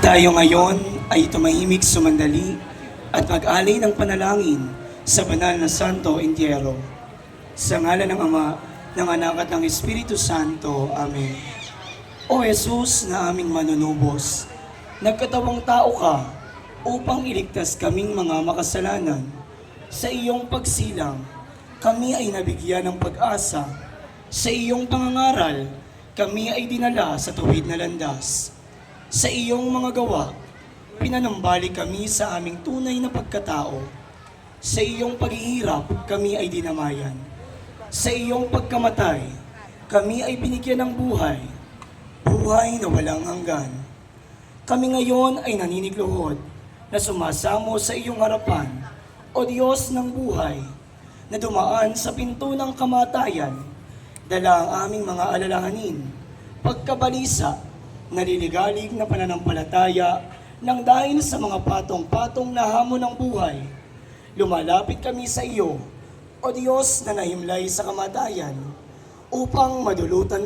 Tayo ngayon ay tumahimik sumandali at mag-alay ng panalangin sa banal na Santo Entierro. Sa ngalan ng Ama, ng Anak at ng Espiritu Santo. Amen. O Jesus na aming manunubos, nagkatawang tao ka upang iligtas kaming mga makasalanan. Sa iyong pagsilang, kami ay nabigyan ng pag-asa. Sa iyong pangangaral, kami ay dinala sa tuwid na landas. Sa iyong mga gawa, pinanambalik kami sa aming tunay na pagkatao. Sa iyong paghihirap, kami ay dinamayan. Sa iyong pagkamatay, kami ay binigyan ng buhay, buhay na walang hanggan. Kami ngayon ay naninigluhod na sumasamo sa iyong harapan, O Diyos ng buhay, na dumaan sa pinto ng kamatayan, dala ang aming mga alalahanin, pagkabalisa, naliligalig na pananampalataya nang dahil sa mga patong-patong na hamon ng buhay. Lumalapit kami sa iyo, O Diyos na nahimlay sa kamatayan, upang madulutan